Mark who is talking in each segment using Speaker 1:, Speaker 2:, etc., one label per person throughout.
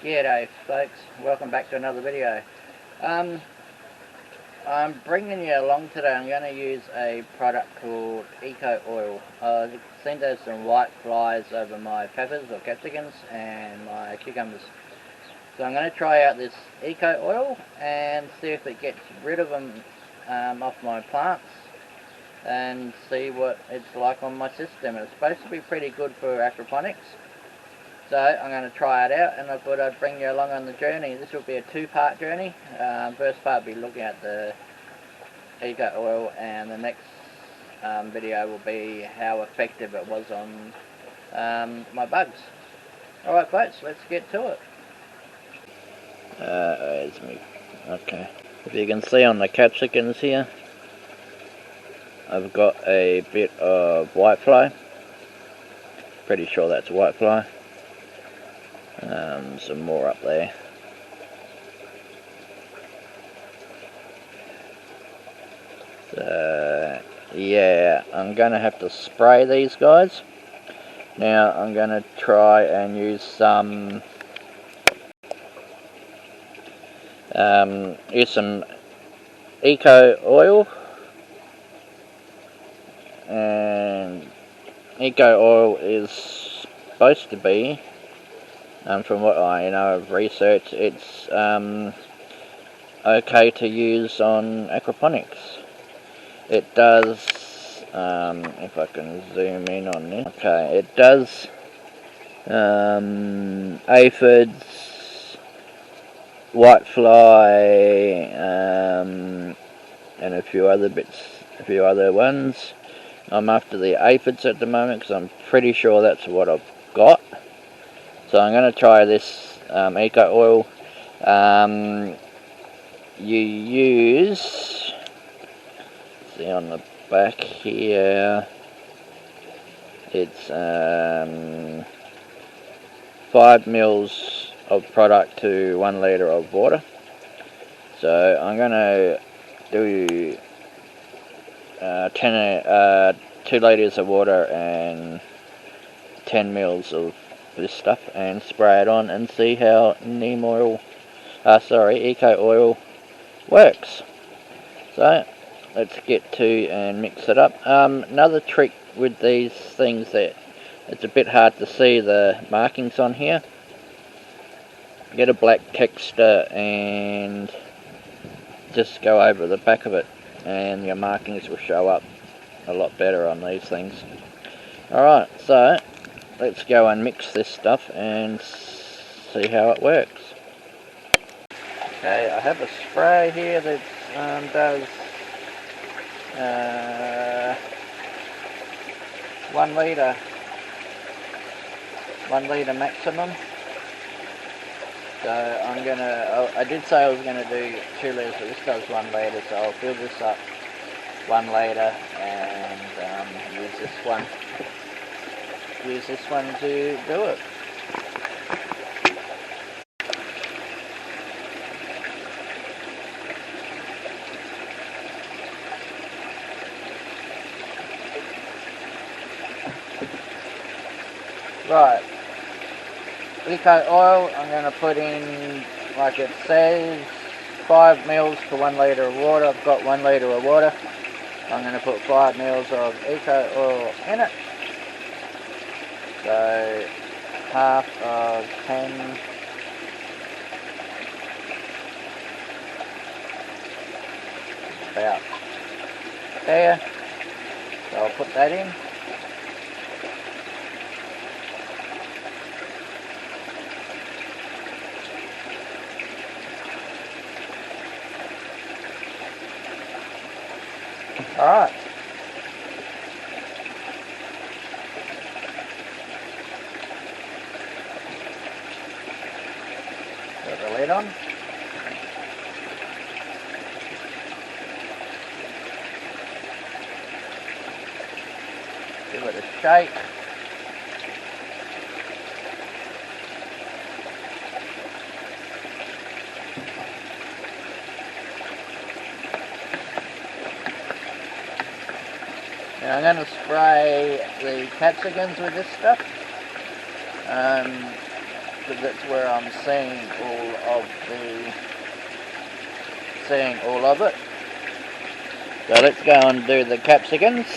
Speaker 1: G'day folks, welcome back to another video. I'm bringing you along today. I'm going to use a product called Eco Oil. It seems there's some white flies over my peppers or capsicums and my cucumbers. So I'm going to try out this Eco Oil and see if it gets rid of them off my plants and see what it's like on my system. It's supposed to be pretty good for aquaponics. So I'm going to try it out, and I thought I'd bring you along on the journey. This will be a two-part journey. First part will be looking at the Eco Oil, and the next video will be how effective it was on my bugs. Alright folks, let's get to it. Where's me? Okay. If you can see on the capsicums here, I've got a bit of whitefly. Pretty sure that's whitefly. Some more up there. So yeah, I'm gonna have to spray these guys. Now I'm gonna try and use some Eco Oil, and Eco Oil is supposed to be, from what I know of research, it's okay to use on aquaponics. It does, if I can zoom in on this, okay, it does aphids, whitefly, and a few other ones. I'm after the aphids at the moment because I'm pretty sure that's what I've got. So I'm going to try this Eco Oil. You use, see on the back here, it's 5 mils of product to 1 litre of water. So I'm going to do 2 litres of water and 10 mils of this stuff and spray it on and see how Eco Oil works. So let's get to and mix it up. Another trick with these things that it's a bit hard to see the markings on here. Get a black texture and just go over the back of it, and your markings will show up a lot better on these things. Alright, so let's go and mix this stuff and see how it works. Okay, I have a spray here that does 1 litre maximum. So I did say I was gonna do 2 litres, but this does 1 litre, so I'll fill this up 1 litre and use this one to do it. Right, Eco Oil, I'm going to put in, like it says, 5 mils to 1 litre of water. I've got 1 litre of water. I'm going to put 5 mils of Eco Oil in it. So half of 10 about there. So I'll put that in. Alright. Put the lid on. Give it a shake. Now I'm going to spray the capsicums with this stuff. because that's where I'm seeing all of it. So let's go and do the capsicums.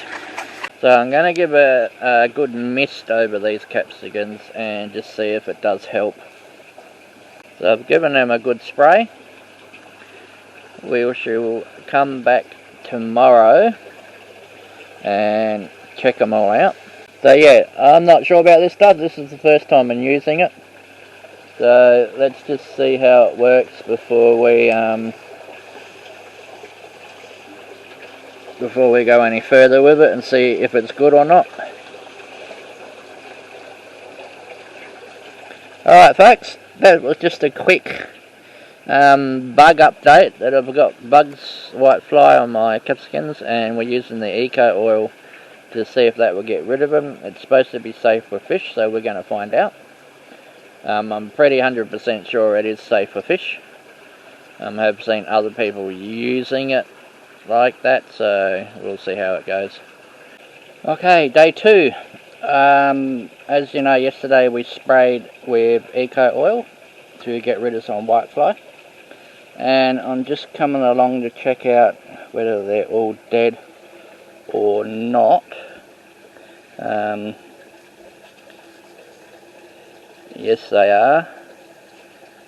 Speaker 1: So I'm going to give a good mist over these capsicums and just see if it does help. So I've given them a good spray. We shall come back tomorrow and check them all out. So yeah, I'm not sure about this stuff. This is the first time I'm using it. So let's just see how it works before we go any further with it and see if it's good or not. Alright folks, that was just a quick bug update that I've got bugs, whitefly on my capsicums, and we're using the eco oil to see if that will get rid of them. It's supposed to be safe for fish, so we're going to find out. I'm pretty 100% sure it is safe for fish. I have seen other people using it like that, so we'll see how it goes. Okay, day 2. As you know, yesterday we sprayed with eco oil to get rid of some whitefly, and I'm just coming along to check out whether they're all dead or not. Yes, they are.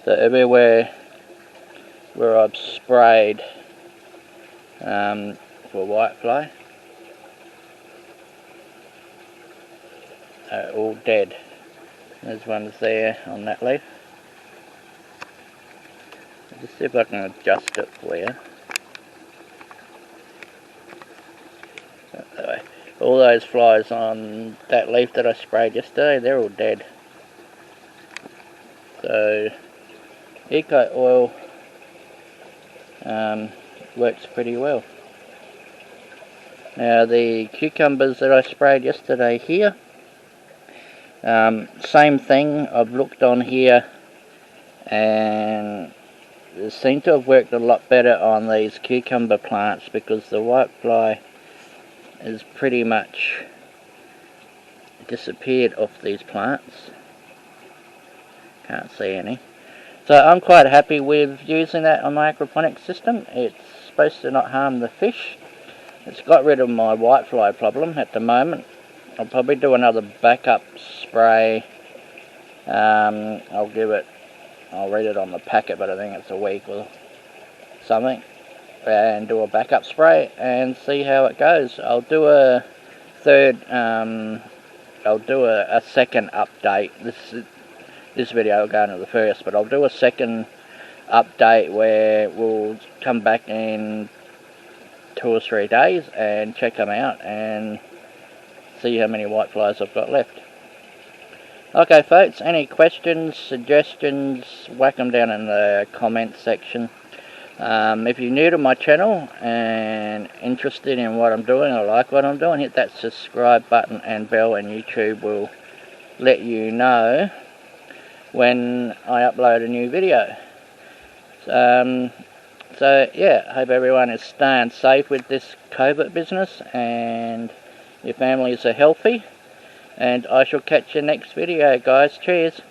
Speaker 1: So everywhere where I've sprayed for whitefly are all dead. There's one there on that leaf. I'll just see if I can adjust it for you. That way. All those flies on that leaf that I sprayed yesterday, they're all dead. So eco oil works pretty well. Now the cucumbers that I sprayed yesterday here, same thing. I've looked on here and it seemed to have worked a lot better on these cucumber plants because the whitefly is pretty much disappeared off these plants. Can't see any. So I'm quite happy with using that on my aquaponics system. It's supposed to not harm the fish. It's got rid of my whitefly problem at the moment. I'll probably do another backup spray. I'll read it on the packet, but I think it's a week or something, and do a backup spray and see how it goes. I'll do a second update. This video will go into the first, but I'll do a second update where we'll come back in 2 or 3 days and check them out and see how many whiteflies I've got left. Okay folks, any questions, suggestions, whack them down in the comments section. If you're new to my channel and interested in what I'm doing or like what I'm doing, hit that subscribe button and bell, and YouTube will let you know when I upload a new video. So yeah, hope everyone is staying safe with this COVID business and your families are healthy, and I shall catch you next video guys. Cheers.